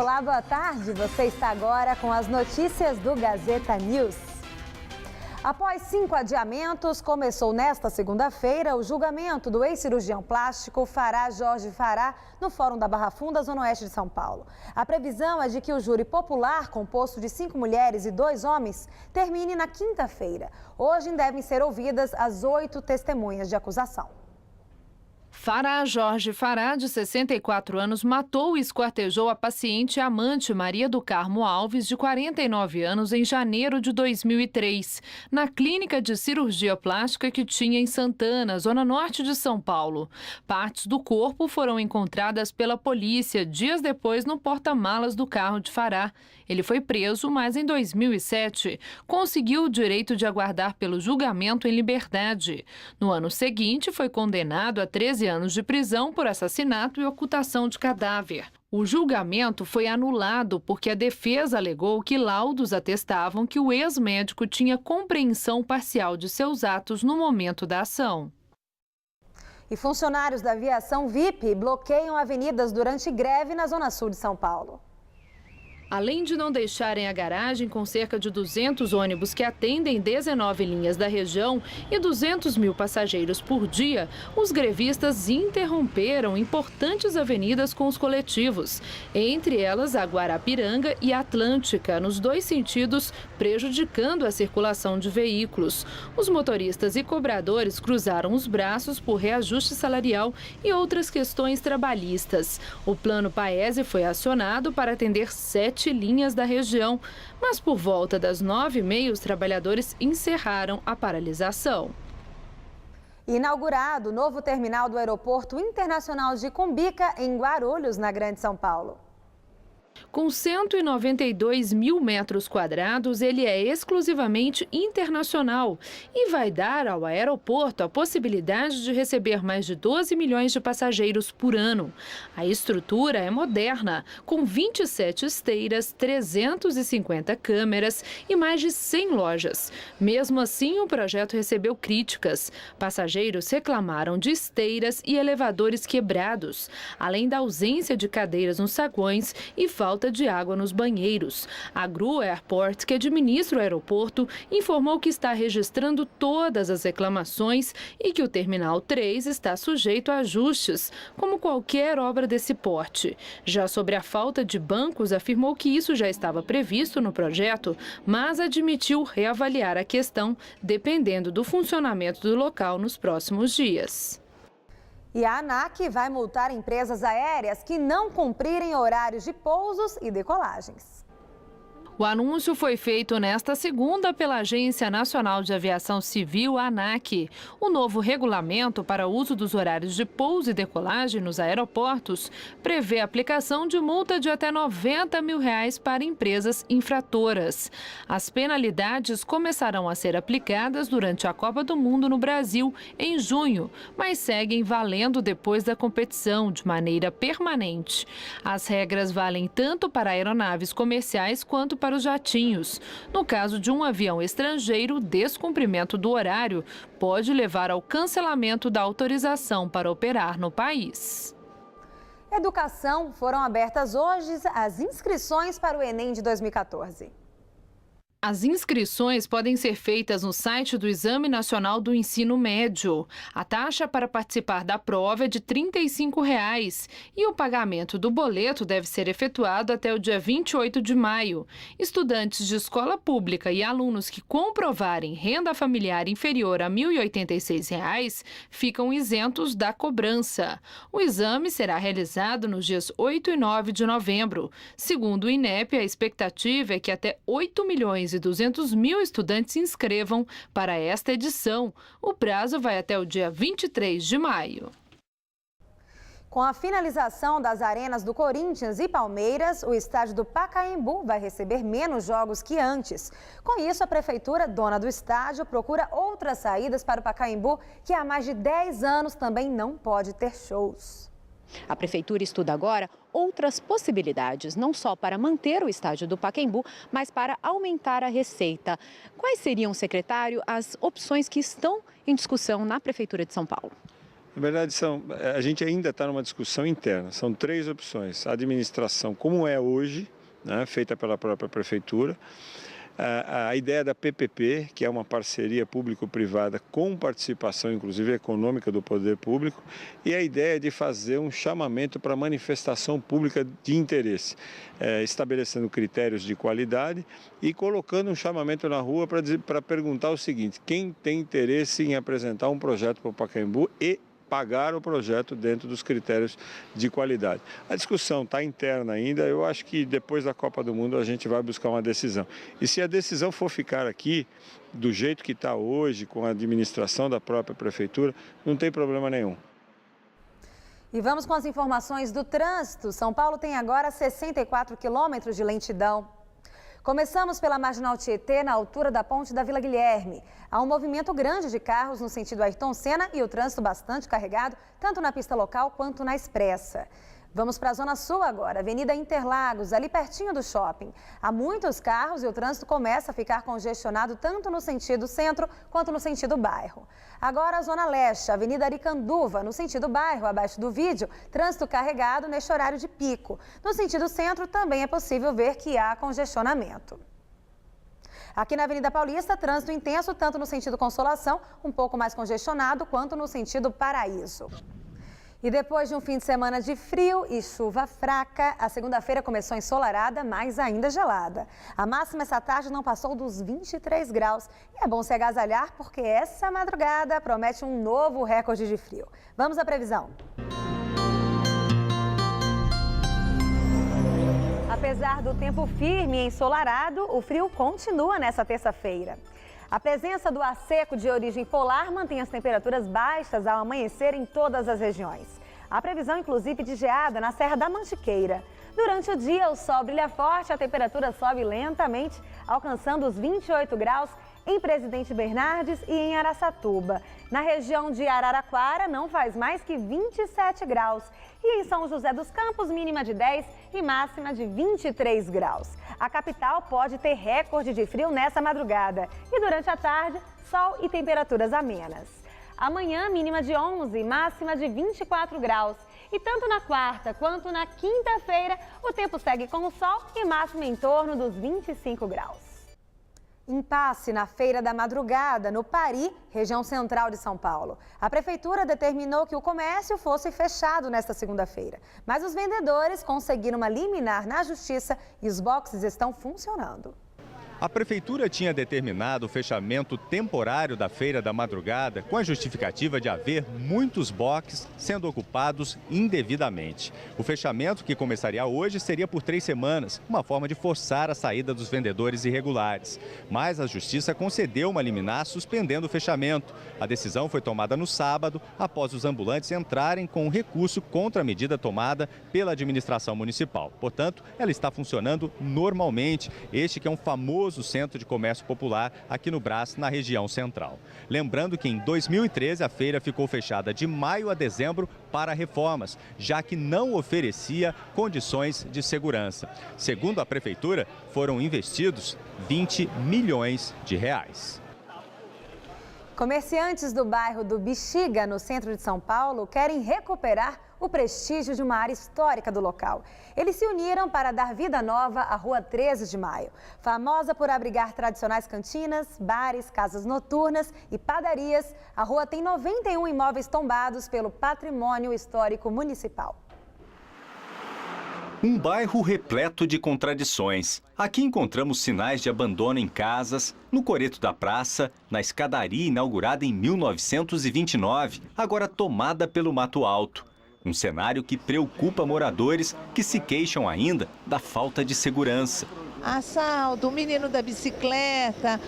Olá, boa tarde. Você está agora com as notícias do Gazeta News. Após 5 adiamentos, começou nesta segunda-feira o julgamento do ex-cirurgião plástico Fará Jorge Fará no Fórum da Barra Funda, Zona Oeste de São Paulo. A previsão é de que o júri popular, composto de 5 mulheres e 2 homens, termine na quinta-feira. Hoje devem ser ouvidas as 8 testemunhas de acusação. Fará Jorge Fará, de 64 anos, matou e esquartejou a paciente e amante Maria do Carmo Alves, de 49 anos, em janeiro de 2003, na clínica de cirurgia plástica que tinha em Santana, zona norte de São Paulo. Partes do corpo foram encontradas pela polícia dias depois no porta-malas do carro de Fará. Ele foi preso, mas em 2007 conseguiu o direito de aguardar pelo julgamento em liberdade. No ano seguinte, foi condenado a 13 anos de prisão por assassinato e ocultação de cadáver. O julgamento foi anulado porque a defesa alegou que laudos atestavam que o ex-médico tinha compreensão parcial de seus atos no momento da ação. E funcionários da aviação VIP bloqueiam avenidas durante greve na Zona Sul de São Paulo. Além de não deixarem a garagem com cerca de 200 ônibus que atendem 19 linhas da região e 200 mil passageiros por dia, os grevistas interromperam importantes avenidas com os coletivos, entre elas a Guarapiranga e a Atlântica, nos 2 sentidos, prejudicando a circulação de veículos. Os motoristas e cobradores cruzaram os braços por reajuste salarial e outras questões trabalhistas. O Plano Paese foi acionado para atender 7 linhas da região, mas por volta das 9h30 os trabalhadores encerraram a paralisação. Inaugurado o novo terminal do Aeroporto Internacional de Cumbica, em Guarulhos, na Grande São Paulo. Com 192 mil metros quadrados, ele é exclusivamente internacional e vai dar ao aeroporto a possibilidade de receber mais de 12 milhões de passageiros por ano. A estrutura é moderna, com 27 esteiras, 350 câmeras e mais de 100 lojas. Mesmo assim, o projeto recebeu críticas. Passageiros reclamaram de esteiras e elevadores quebrados, além da ausência de cadeiras nos saguões e falta de água nos banheiros. A Gru Airport, que administra o aeroporto, informou que está registrando todas as reclamações e que o Terminal 3 está sujeito a ajustes, como qualquer obra desse porte. Já sobre a falta de bancos, afirmou que isso já estava previsto no projeto, mas admitiu reavaliar a questão, dependendo do funcionamento do local nos próximos dias. E a ANAC vai multar empresas aéreas que não cumprirem horários de pousos e decolagens. O anúncio foi feito nesta segunda pela Agência Nacional de Aviação Civil, ANAC. O novo regulamento para o uso dos horários de pouso e decolagem nos aeroportos prevê a aplicação de multa de até R$90 mil para empresas infratoras. As penalidades começarão a ser aplicadas durante a Copa do Mundo no Brasil, em junho, mas seguem valendo depois da competição, de maneira permanente. As regras valem tanto para aeronaves comerciais quanto para os jatinhos. No caso de um avião estrangeiro, o descumprimento do horário pode levar ao cancelamento da autorização para operar no país. Educação, foram abertas hoje as inscrições para o Enem de 2014. As inscrições podem ser feitas no site do Exame Nacional do Ensino Médio. A taxa para participar da prova é de R$ 35 e o pagamento do boleto deve ser efetuado até o dia 28 de maio. Estudantes de escola pública e alunos que comprovarem renda familiar inferior a R$ 1.086 ficam isentos da cobrança. O exame será realizado nos dias 8 e 9 de novembro. Segundo o INEP, a expectativa é que até 8.200.000 estudantes se inscrevam para esta edição. O prazo vai até o dia 23 de maio. Com a finalização das arenas do Corinthians e Palmeiras, o estádio do Pacaembu vai receber menos jogos que antes. Com isso, a prefeitura, dona do estádio, procura outras saídas para o Pacaembu, que há mais de 10 anos também não pode ter shows. A prefeitura estuda agora outras possibilidades, não só para manter o estádio do Pacaembu, mas para aumentar a receita. Quais seriam, secretário, as opções que estão em discussão na Prefeitura de São Paulo? Na verdade, a gente ainda está numa discussão interna. São 3 opções. A administração, como é hoje, né, feita pela própria prefeitura. A ideia da PPP, que é uma parceria público-privada com participação, inclusive econômica, do poder público. E a ideia de fazer um chamamento para manifestação pública de interesse, estabelecendo critérios de qualidade e colocando um chamamento na rua para perguntar o seguinte: quem tem interesse em apresentar um projeto para o Pacaembu e pagar o projeto dentro dos critérios de qualidade. A discussão está interna ainda, eu acho que depois da Copa do Mundo a gente vai buscar uma decisão. E se a decisão for ficar aqui, do jeito que está hoje, com a administração da própria prefeitura, não tem problema nenhum. E vamos com as informações do trânsito. São Paulo tem agora 64 quilômetros de lentidão. Começamos pela Marginal Tietê, na altura da ponte da Vila Guilherme. Há um movimento grande de carros no sentido Ayrton Senna e o trânsito bastante carregado, tanto na pista local quanto na expressa. Vamos para a Zona Sul agora, Avenida Interlagos, ali pertinho do shopping. Há muitos carros e o trânsito começa a ficar congestionado tanto no sentido centro quanto no sentido bairro. Agora a Zona Leste, Avenida Aricanduva, no sentido bairro, abaixo do vídeo, trânsito carregado neste horário de pico. No sentido centro também é possível ver que há congestionamento. Aqui na Avenida Paulista, trânsito intenso tanto no sentido Consolação, um pouco mais congestionado, quanto no sentido Paraíso. E depois de um fim de semana de frio e chuva fraca, a segunda-feira começou ensolarada, mas ainda gelada. A máxima essa tarde não passou dos 23 graus. E é bom se agasalhar porque essa madrugada promete um novo recorde de frio. Vamos à previsão. Apesar do tempo firme e ensolarado, o frio continua nessa terça-feira. A presença do ar seco de origem polar mantém as temperaturas baixas ao amanhecer em todas as regiões. Há previsão, inclusive, de geada na Serra da Mantiqueira. Durante o dia, o sol brilha forte, a temperatura sobe lentamente, alcançando os 28 graus em Presidente Bernardes e em Araçatuba. Na região de Araraquara, não faz mais que 27 graus. E em São José dos Campos, mínima de 10 e máxima de 23 graus. A capital pode ter recorde de frio nessa madrugada. E durante a tarde, sol e temperaturas amenas. Amanhã, mínima de 11, máxima de 24 graus. E tanto na quarta quanto na quinta-feira, o tempo segue com o sol e máxima em torno dos 25 graus. Impasse na Feira da Madrugada, no Pari, região central de São Paulo. A prefeitura determinou que o comércio fosse fechado nesta segunda-feira. Mas os vendedores conseguiram uma liminar na justiça e os boxes estão funcionando. A prefeitura tinha determinado o fechamento temporário da Feira da Madrugada com a justificativa de haver muitos boxes sendo ocupados indevidamente. O fechamento, que começaria hoje, seria por 3 semanas, uma forma de forçar a saída dos vendedores irregulares. Mas a Justiça concedeu uma liminar suspendendo o fechamento. A decisão foi tomada no sábado, após os ambulantes entrarem com um recurso contra a medida tomada pela administração municipal. Portanto, ela está funcionando normalmente. Este que é um famoso centro de comércio popular aqui no Brás, na região central. Lembrando que em 2013 a feira ficou fechada de maio a dezembro para reformas, já que não oferecia condições de segurança. Segundo a prefeitura, foram investidos 20 milhões de reais. Comerciantes do bairro do Bexiga, no centro de São Paulo, querem recuperar o prestígio de uma área histórica do local. Eles se uniram para dar vida nova à Rua 13 de Maio. Famosa por abrigar tradicionais cantinas, bares, casas noturnas e padarias, a rua tem 91 imóveis tombados pelo Patrimônio Histórico Municipal. Um bairro repleto de contradições. Aqui encontramos sinais de abandono em casas, no coreto da praça, na escadaria inaugurada em 1929, agora tomada pelo mato alto. Um cenário que preocupa moradores que se queixam ainda da falta de segurança. Assalto, o menino da bicicleta,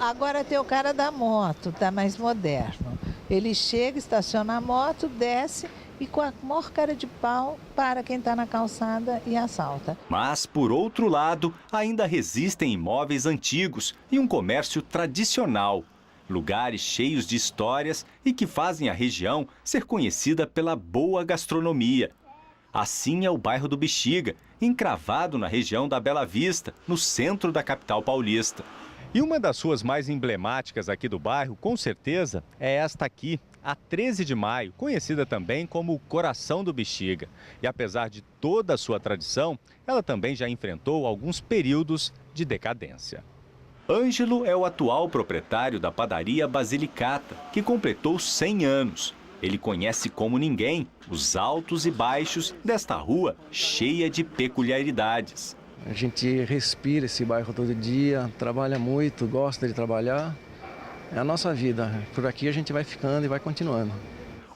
agora tem o cara da moto, tá mais moderno. Ele chega, estaciona a moto, desce e com a maior cara de pau para quem está na calçada e assalta. Mas, por outro lado, ainda resistem imóveis antigos e um comércio tradicional. Lugares cheios de histórias e que fazem a região ser conhecida pela boa gastronomia. Assim é o bairro do Bexiga, encravado na região da Bela Vista, no centro da capital paulista. E uma das ruas mais emblemáticas aqui do bairro, com certeza, é esta aqui, a 13 de maio, conhecida também como o Coração do Bexiga. E apesar de toda a sua tradição, ela também já enfrentou alguns períodos de decadência. Ângelo é o atual proprietário da padaria Basilicata, que completou 100 anos. Ele conhece como ninguém os altos e baixos desta rua cheia de peculiaridades. A gente respira esse bairro todo dia, trabalha muito, gosta de trabalhar. É a nossa vida. Por aqui a gente vai ficando e vai continuando.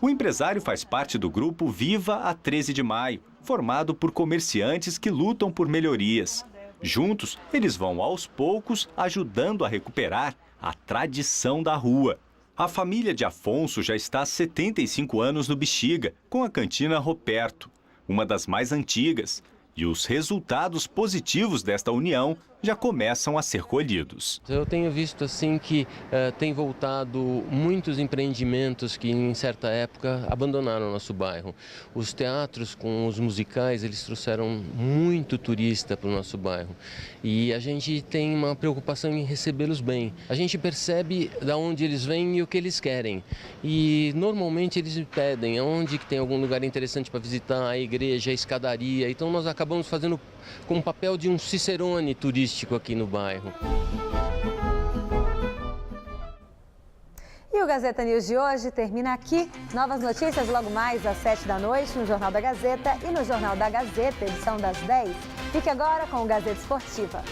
O empresário faz parte do grupo Viva a 13 de Maio, formado por comerciantes que lutam por melhorias. Juntos, eles vão aos poucos ajudando a recuperar a tradição da rua. A família de Afonso já está há 75 anos no Bexiga, com a cantina Roberto, uma das mais antigas. E os resultados positivos desta união já começam a ser colhidos. Eu tenho visto assim que tem voltado muitos empreendimentos que em certa época abandonaram o nosso bairro. Os teatros com os musicais, eles trouxeram muito turista para o nosso bairro. E a gente tem uma preocupação em recebê-los bem. A gente percebe de onde eles vêm e o que eles querem. E normalmente eles me pedem onde que tem algum lugar interessante para visitar, a igreja, a escadaria. Então nós acabamos fazendo com o papel de um cicerone turístico aqui no bairro. E o Gazeta News de hoje termina aqui. Novas notícias logo mais às 7 da noite no Jornal da Gazeta e no Jornal da Gazeta, edição das 10. Fique agora com o Gazeta Esportiva.